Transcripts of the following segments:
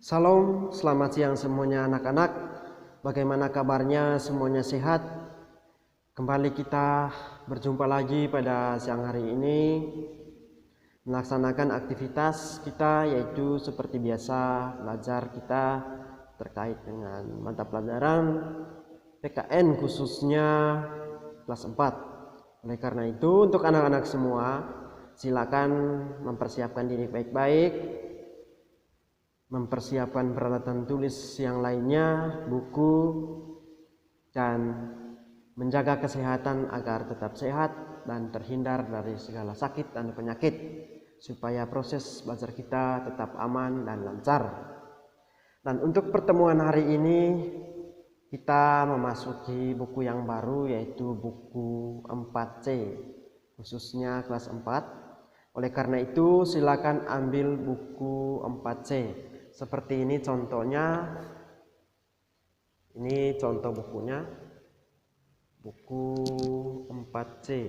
Salam, selamat siang semuanya anak-anak. Bagaimana kabarnya? Semuanya sehat? Kembali kita berjumpa lagi pada siang hari ini melaksanakan aktivitas kita, yaitu seperti biasa belajar kita terkait dengan mata pelajaran PKN khususnya kelas 4. Oleh karena itu, untuk anak-anak semua silakan mempersiapkan diri baik-baik, mempersiapkan peralatan tulis yang lainnya, buku, dan menjaga kesehatan agar tetap sehat dan terhindar dari segala sakit dan penyakit, supaya proses belajar kita tetap aman dan lancar. Dan untuk pertemuan hari ini kita memasuki buku yang baru, yaitu buku 4C, khususnya kelas 4. Oleh karena itu silakan ambil buku 4C. Seperti ini contohnya. Ini contoh bukunya, buku 4C.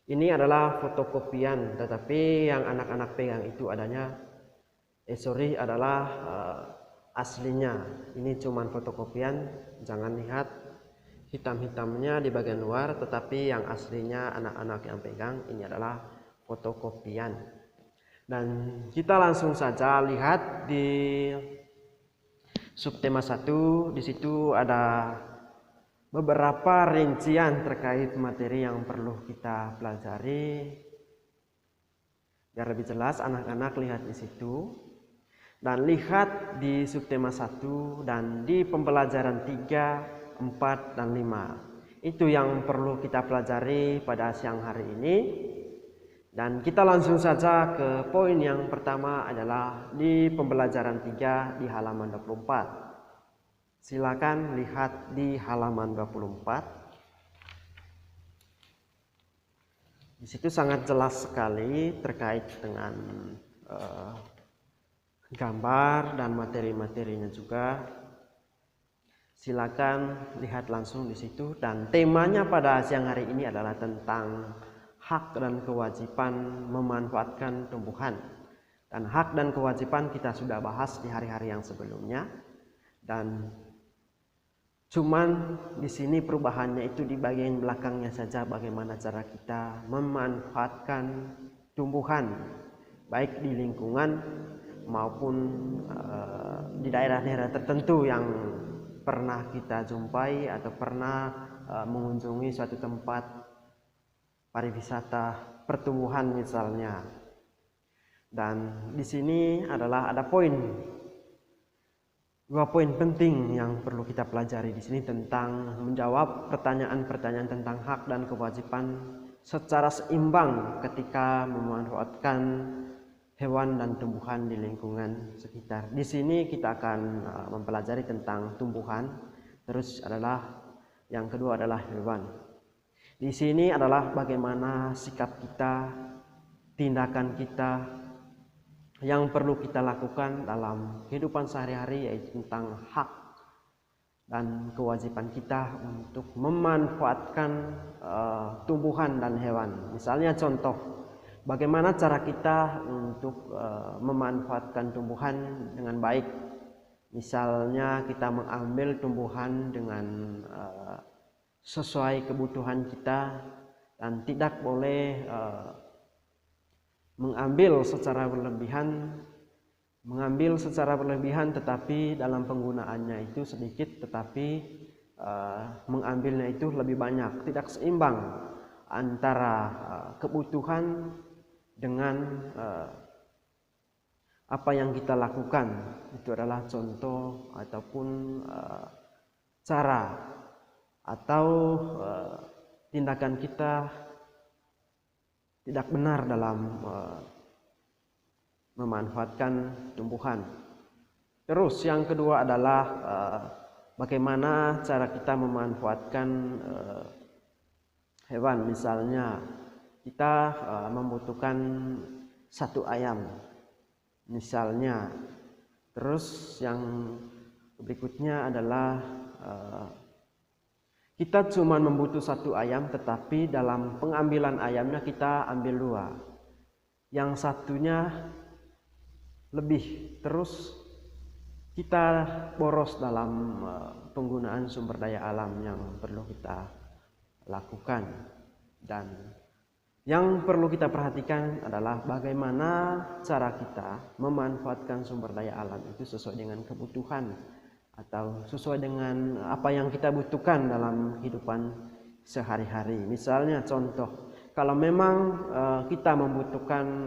Ini adalah fotokopian, tetapi yang anak-anak pegang itu adalah aslinya. Ini cuman fotokopian, jangan lihat hitam-hitamnya di bagian luar, tetapi yang aslinya anak-anak yang pegang ini adalah fotokopian. Dan kita langsung saja lihat di subtema 1. Di situ ada beberapa rincian terkait materi yang perlu kita pelajari. Biar lebih jelas, anak-anak lihat di situ. Dan lihat di subtema 1 dan di pembelajaran 3, 4, dan 5. Itu yang perlu kita pelajari pada siang hari ini. Dan kita langsung saja ke poin yang pertama, adalah di pembelajaran 3 di halaman 24. Silakan lihat di halaman 24. Di situ sangat jelas sekali terkait dengan gambar dan materi-materinya juga. Silakan lihat langsung di situ. Dan temanya pada siang hari ini adalah tentang hak dan kewajiban memanfaatkan tumbuhan. Dan hak dan kewajiban kita sudah bahas di hari-hari yang sebelumnya. Dan cuman di sini perubahannya itu di bagian belakangnya saja, bagaimana cara kita memanfaatkan tumbuhan, baik di lingkungan maupun di daerah-daerah tertentu yang pernah kita jumpai atau pernah mengunjungi suatu tempat pariwisata pertumbuhan misalnya. Dan di sini adalah ada dua poin penting yang perlu kita pelajari di sini tentang menjawab pertanyaan-pertanyaan tentang hak dan kewajiban secara seimbang ketika memanfaatkan hewan dan tumbuhan di lingkungan sekitar. Di sini kita akan mempelajari tentang tumbuhan, terus yang kedua adalah hewan. Di sini adalah bagaimana sikap kita, tindakan kita yang perlu kita lakukan dalam kehidupan sehari-hari, yaitu tentang hak dan kewajiban kita untuk memanfaatkan tumbuhan dan hewan. Misalnya contoh, bagaimana cara kita untuk memanfaatkan tumbuhan dengan baik. Misalnya kita mengambil tumbuhan dengan sesuai kebutuhan kita, dan tidak boleh mengambil secara berlebihan tetapi dalam penggunaannya itu sedikit, tetapi mengambilnya itu lebih banyak. Tidak seimbang antara kebutuhan dengan apa yang kita lakukan. Itu adalah contoh ataupun cara atau tindakan kita tidak benar dalam memanfaatkan tumbuhan. Terus yang kedua adalah bagaimana cara kita memanfaatkan hewan. Misalnya kita membutuhkan satu ayam misalnya. Terus yang berikutnya adalah kita cuma membutuh satu ayam, tetapi dalam pengambilan ayamnya kita ambil 2. Yang satunya lebih, terus kita boros dalam penggunaan sumber daya alam yang perlu kita lakukan. Dan yang perlu kita perhatikan adalah bagaimana cara kita memanfaatkan sumber daya alam itu sesuai dengan kebutuhan atau sesuai dengan apa yang kita butuhkan dalam kehidupan sehari-hari. Misalnya contoh, kalau memang kita membutuhkan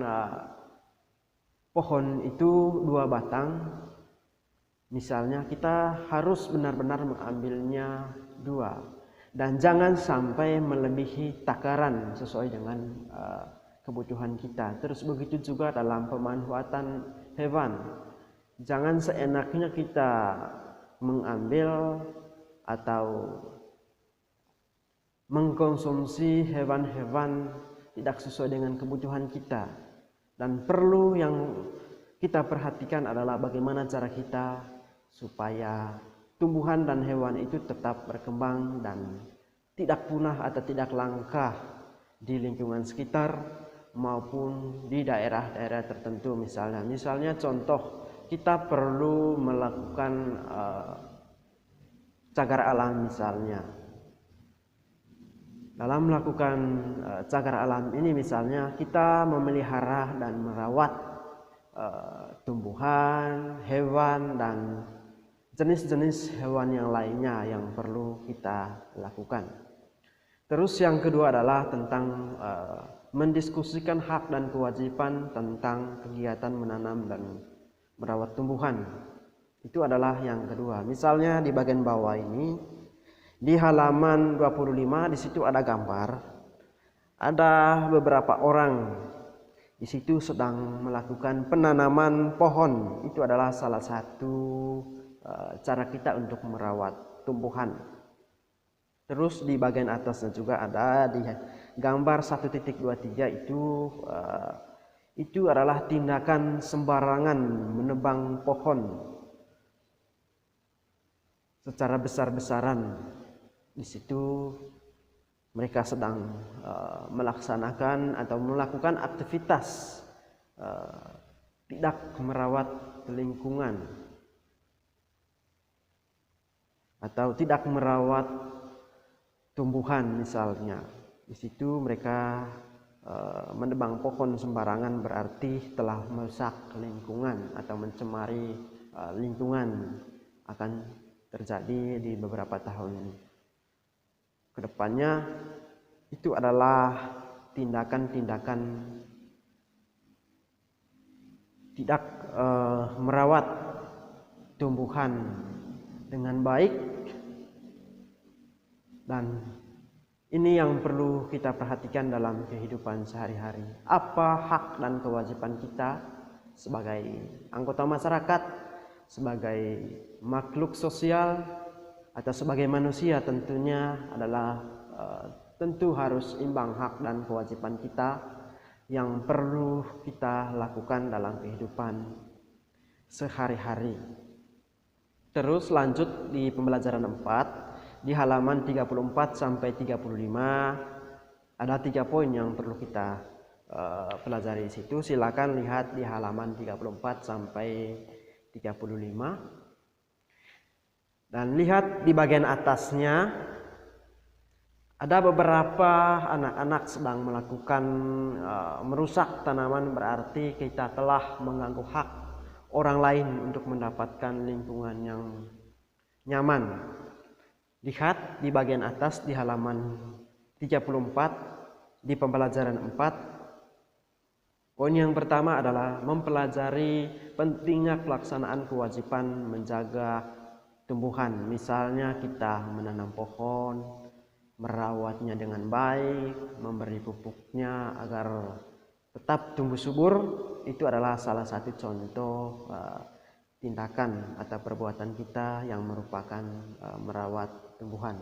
pohon itu 2 batang, misalnya kita harus benar-benar mengambilnya 2 dan jangan sampai melebihi takaran sesuai dengan kebutuhan kita. Terus begitu juga dalam pemanfaatan hewan, jangan seenaknya kita mengambil atau mengkonsumsi hewan-hewan tidak sesuai dengan kebutuhan kita. Dan perlu yang kita perhatikan adalah bagaimana cara kita supaya tumbuhan dan hewan itu tetap berkembang dan tidak punah atau tidak langka di lingkungan sekitar maupun di daerah-daerah tertentu. Misalnya contoh, kita perlu melakukan cagar alam misalnya. Dalam melakukan cagar alam ini misalnya kita memelihara dan merawat tumbuhan, hewan, dan jenis-jenis hewan yang lainnya yang perlu kita lakukan. Terus yang kedua adalah tentang mendiskusikan hak dan kewajiban tentang kegiatan menanam dan merawat tumbuhan. Itu adalah yang kedua. Misalnya di bagian bawah ini, di halaman 25, di situ ada gambar. Ada beberapa orang di situ sedang melakukan penanaman pohon. Itu adalah salah satu cara kita untuk merawat tumbuhan. Terus di bagian atasnya juga ada di gambar 1.23 itu adalah tindakan sembarangan menebang pohon secara besar-besaran. Di situ mereka sedang melaksanakan atau melakukan aktivitas tidak merawat lingkungan atau tidak merawat tumbuhan misalnya. Di situ mereka menebang pohon sembarangan berarti telah merusak lingkungan atau mencemari lingkungan. Akan terjadi di beberapa tahun kedepannya. Itu adalah tindakan-tindakan tidak merawat tumbuhan dengan baik. Dan ini yang perlu kita perhatikan dalam kehidupan sehari-hari. Apa hak dan kewajiban kita sebagai anggota masyarakat, sebagai makhluk sosial, atau sebagai manusia tentunya adalah tentu harus imbang hak dan kewajiban kita yang perlu kita lakukan dalam kehidupan sehari-hari. Terus lanjut di pembelajaran 4. Di halaman 34 sampai 35 ada 3 poin yang perlu kita pelajari di situ. Silakan lihat di halaman 34 sampai 35. Dan lihat di bagian atasnya ada beberapa anak-anak sedang melakukan merusak tanaman, berarti kita telah mengganggu hak orang lain untuk mendapatkan lingkungan yang nyaman. Lihat di bagian atas di halaman 34 di pembelajaran 4. Poin yang pertama adalah mempelajari pentingnya pelaksanaan kewajiban menjaga tumbuhan. Misalnya kita menanam pohon, merawatnya dengan baik, memberi pupuknya agar tetap tumbuh subur. Itu adalah salah satu contoh tindakan atau perbuatan kita yang merupakan merawat tumbuhan.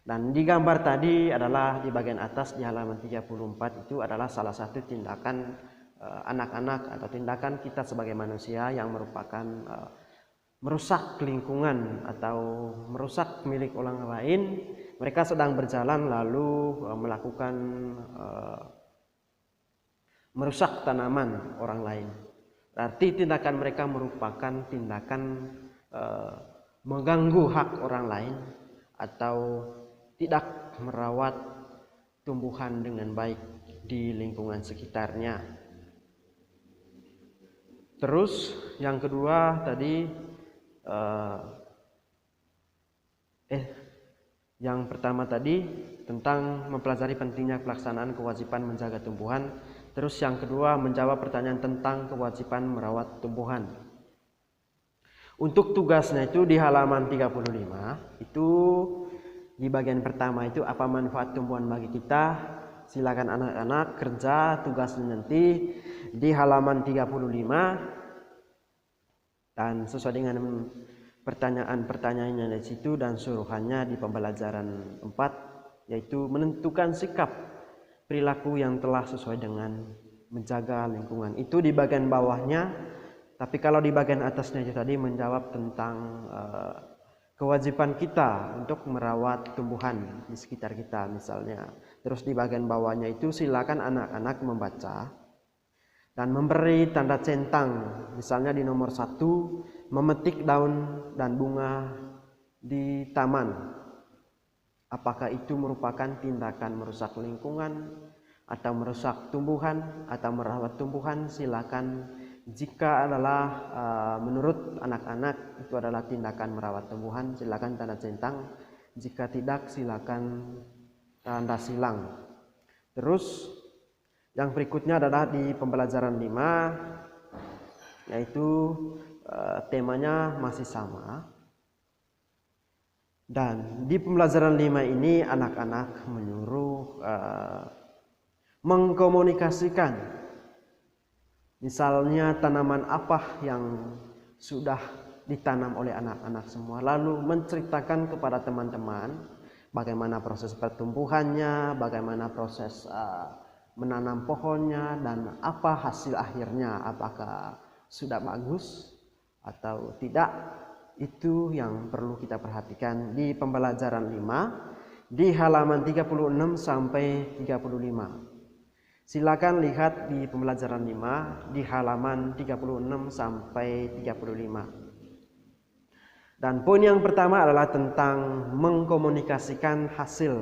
Dan di gambar tadi adalah di bagian atas di halaman 34 itu adalah salah satu tindakan anak-anak atau tindakan kita sebagai manusia yang merupakan merusak lingkungan atau merusak milik orang lain. Mereka sedang berjalan lalu melakukan merusak tanaman orang lain. Berarti tindakan mereka merupakan tindakan mengganggu hak orang lain atau tidak merawat tumbuhan dengan baik di lingkungan sekitarnya. Terus yang kedua tadi yang pertama tadi tentang mempelajari pentingnya pelaksanaan kewajiban menjaga tumbuhan. Terus yang kedua menjawab pertanyaan tentang kewajiban merawat tumbuhan. Untuk tugasnya itu di halaman 35 itu di bagian pertama itu apa manfaat tumbuhan bagi kita. Silakan anak-anak kerja tugasnya nanti di halaman 35 dan sesuai dengan pertanyaan-pertanyaannya di situ dan suruhannya di pembelajaran 4 yaitu menentukan sikap perilaku yang telah sesuai dengan menjaga lingkungan. Itu di bagian bawahnya, tapi kalau di bagian atasnya itu tadi menjawab tentang kewajiban kita untuk merawat tumbuhan di sekitar kita misalnya. Terus di bagian bawahnya itu silakan anak-anak membaca dan memberi tanda centang. Misalnya di nomor 1, memetik daun dan bunga di taman. Apakah itu merupakan tindakan merusak lingkungan atau merusak tumbuhan atau merawat tumbuhan? Silakan. Jika adalah menurut anak-anak itu adalah tindakan merawat tumbuhan, silakan tanda centang. Jika tidak, silakan tanda silang. Terus yang berikutnya adalah di pembelajaran 5, yaitu temanya masih sama. Dan di pembelajaran 5 ini anak-anak menyuruh mengkomunikasikan misalnya tanaman apa yang sudah ditanam oleh anak-anak semua, lalu menceritakan kepada teman-teman bagaimana proses pertumbuhannya, bagaimana proses menanam pohonnya, dan apa hasil akhirnya, apakah sudah bagus atau tidak. Itu yang perlu kita perhatikan di pembelajaran 5 di halaman 36 sampai 35. Silakan lihat di pembelajaran 5 di halaman 36 sampai 35. Dan poin yang pertama adalah tentang mengkomunikasikan hasil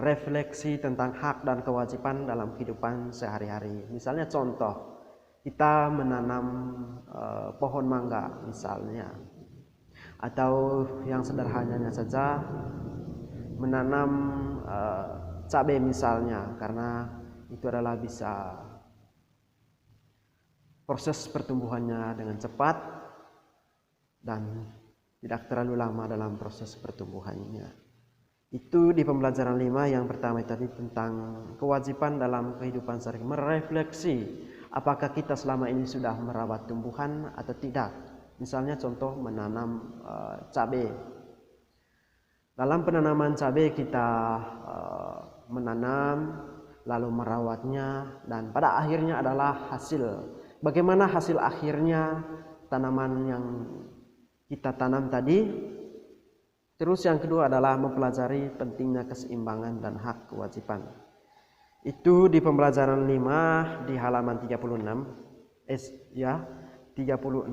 refleksi tentang hak dan kewajiban dalam kehidupan sehari-hari. Misalnya contoh, kita menanam pohon mangga misalnya, atau yang sederhananya saja menanam cabai misalnya, karena itu adalah bisa proses pertumbuhannya dengan cepat dan tidak terlalu lama dalam proses pertumbuhannya. Itu di pembelajaran 5 yang pertama tadi tentang kewajiban dalam kehidupan sehari-hari, merefleksi apakah kita selama ini sudah merawat tumbuhan atau tidak. Misalnya contoh menanam cabai. Dalam penanaman cabai kita menanam lalu merawatnya dan pada akhirnya adalah hasil. Bagaimana hasil akhirnya tanaman yang kita tanam tadi. Terus yang kedua adalah mempelajari pentingnya keseimbangan dan hak kewajiban. Itu di pembelajaran 5 di halaman 36. 36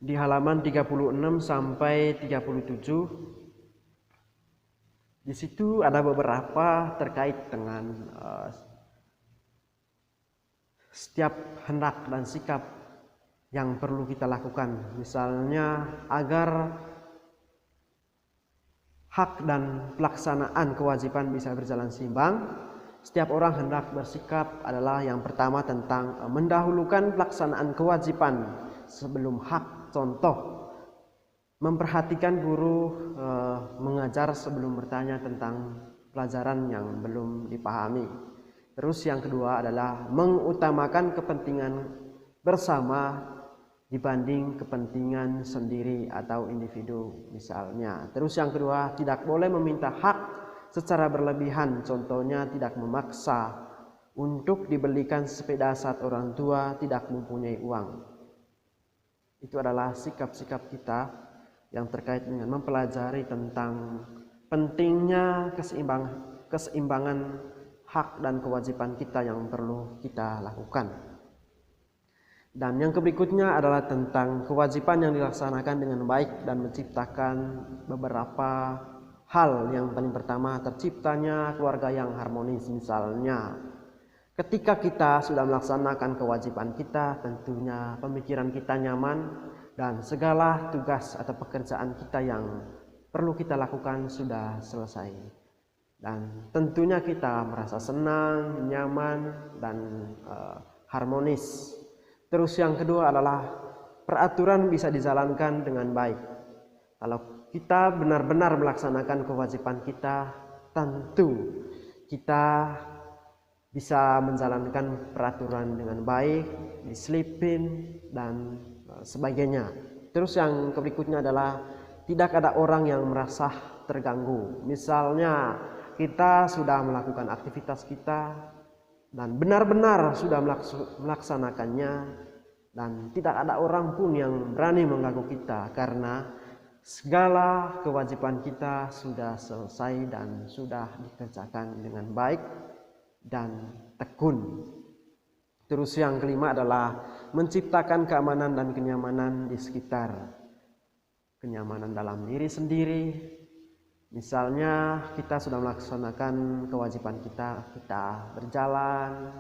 di halaman 36 sampai 37. Di situ ada beberapa terkait dengan setiap hendak dan sikap yang perlu kita lakukan. Misalnya agar hak dan pelaksanaan kewajiban bisa berjalan seimbang, setiap orang hendak bersikap adalah yang pertama tentang mendahulukan pelaksanaan kewajiban sebelum hak. Contoh, memperhatikan guru mengajar sebelum bertanya tentang pelajaran yang belum dipahami. Terus yang kedua adalah mengutamakan kepentingan bersama dibanding kepentingan sendiri atau individu misalnya. Terus yang kedua, tidak boleh meminta hak secara berlebihan. Contohnya tidak memaksa untuk dibelikan sepeda saat orang tua tidak mempunyai uang. Itu adalah sikap-sikap kita yang terkait dengan mempelajari tentang pentingnya keseimbangan hak dan kewajiban kita yang perlu kita lakukan. Dan yang berikutnya adalah tentang kewajiban yang dilaksanakan dengan baik dan menciptakan beberapa hal. Yang paling pertama, terciptanya keluarga yang harmonis. Misalnya, ketika kita sudah melaksanakan kewajiban kita, tentunya pemikiran kita nyaman dan segala tugas atau pekerjaan kita yang perlu kita lakukan sudah selesai. Dan tentunya kita merasa senang, nyaman, dan harmonis. Terus yang kedua adalah peraturan bisa dijalankan dengan baik. Kalau kita benar-benar melaksanakan kewajiban kita, tentu kita bisa menjalankan peraturan dengan baik, disiplin, dan sebagainya. Terus yang berikutnya adalah tidak ada orang yang merasa terganggu. Misalnya kita sudah melakukan aktivitas kita dan benar-benar sudah melaksanakannya, dan tidak ada orang pun yang berani mengganggu kita karena segala kewajiban kita sudah selesai dan sudah dikerjakan dengan baik dan tekun. Terus yang kelima adalah menciptakan keamanan dan kenyamanan di sekitar. Kenyamanan dalam diri sendiri. Misalnya kita sudah melaksanakan kewajiban kita berjalan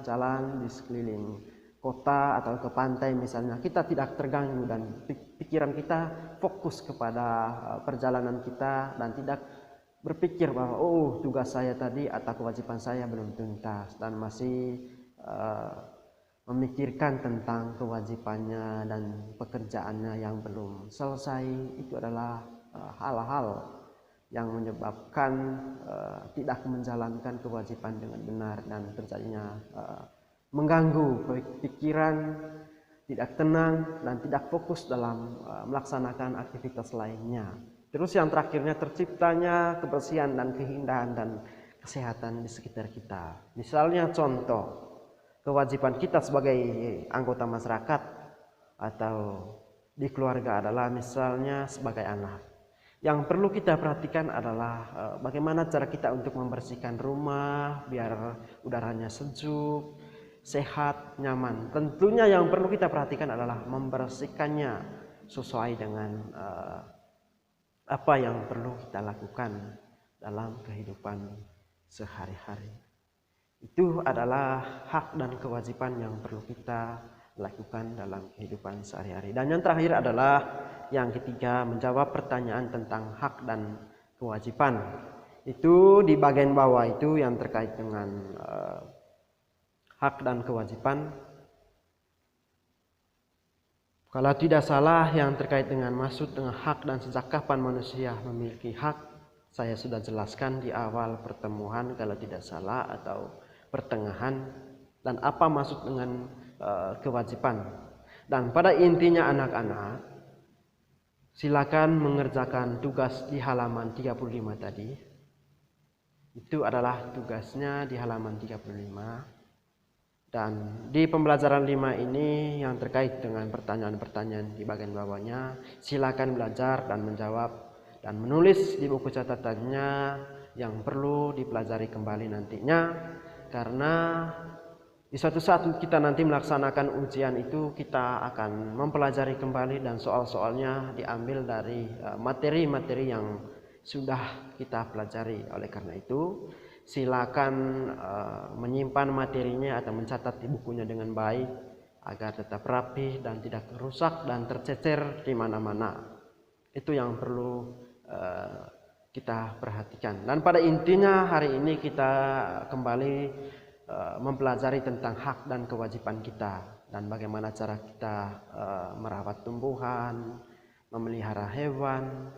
di sekeliling kota atau ke pantai misalnya, kita tidak terganggu dan pikiran kita fokus kepada perjalanan kita dan tidak berpikir bahwa tugas saya tadi atau kewajiban saya belum tuntas dan masih memikirkan tentang kewajibannya dan pekerjaannya yang belum selesai. Itu adalah hal-hal yang menyebabkan tidak menjalankan kewajiban dengan benar dan terjadinya mengganggu pikiran, tidak tenang dan tidak fokus dalam melaksanakan aktivitas lainnya. Terus yang terakhirnya, terciptanya kebersihan dan keindahan dan kesehatan di sekitar kita. Misalnya contoh, kewajiban kita sebagai anggota masyarakat atau di keluarga adalah misalnya sebagai anak. Yang perlu kita perhatikan adalah bagaimana cara kita untuk membersihkan rumah biar udaranya sejuk, sehat, nyaman. Tentunya yang perlu kita perhatikan adalah membersihkannya sesuai dengan apa yang perlu kita lakukan dalam kehidupan sehari-hari. Itu adalah hak dan kewajiban yang perlu kita lakukan dalam kehidupan sehari-hari. Dan yang terakhir adalah yang ketiga, menjawab pertanyaan tentang hak dan kewajiban. Itu di bagian bawah itu yang terkait dengan hak dan kewajiban. Kalau tidak salah yang terkait dengan maksud dengan hak dan sejak kapan manusia memiliki hak, saya sudah jelaskan di awal pertemuan kalau tidak salah atau pertengahan, dan apa maksud dengan kewajiban. Dan pada intinya anak-anak, silakan mengerjakan tugas di halaman 35 tadi. Itu adalah tugasnya di halaman 35. Dan di pembelajaran 5 ini yang terkait dengan pertanyaan-pertanyaan di bagian bawahnya, silakan belajar dan menjawab dan menulis di buku catatannya yang perlu dipelajari kembali nantinya. Karena di suatu saat kita nanti melaksanakan ujian itu, kita akan mempelajari kembali dan soal-soalnya diambil dari materi-materi yang sudah kita pelajari. Oleh karena itu, silakan menyimpan materinya atau mencatat di bukunya dengan baik agar tetap rapi dan tidak rusak dan tercecer di mana-mana. Itu yang perlu kita perhatikan. Dan pada intinya hari ini kita kembali mempelajari tentang hak dan kewajiban kita dan bagaimana cara kita merawat tumbuhan, memelihara hewan,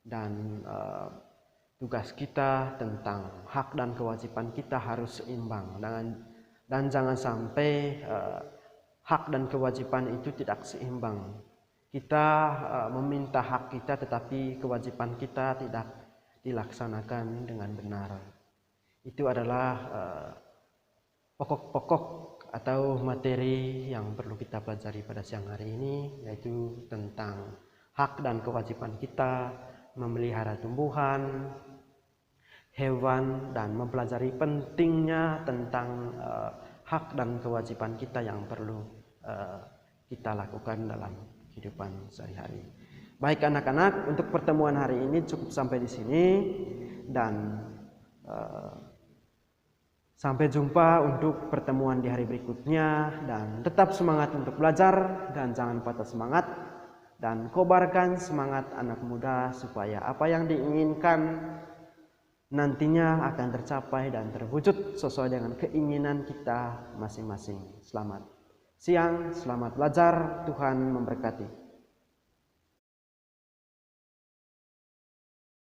dan tugas kita tentang hak dan kewajiban kita harus seimbang dan jangan sampai hak dan kewajiban itu tidak seimbang. Kita meminta hak kita tetapi kewajiban kita tidak dilaksanakan dengan benar. Itu adalah pokok-pokok atau materi yang perlu kita pelajari pada siang hari ini, yaitu tentang hak dan kewajiban kita memelihara tumbuhan, hewan dan mempelajari pentingnya tentang hak dan kewajiban kita yang perlu kita lakukan dalam kehidupan sehari-hari. Baik anak-anak, untuk pertemuan hari ini cukup sampai di sini, dan sampai jumpa untuk pertemuan di hari berikutnya. Dan tetap semangat untuk belajar dan jangan patah semangat, dan kobarkan semangat anak muda supaya apa yang diinginkan nantinya akan tercapai dan terwujud sesuai dengan keinginan kita masing-masing. Selamat siang, selamat belajar, Tuhan memberkati.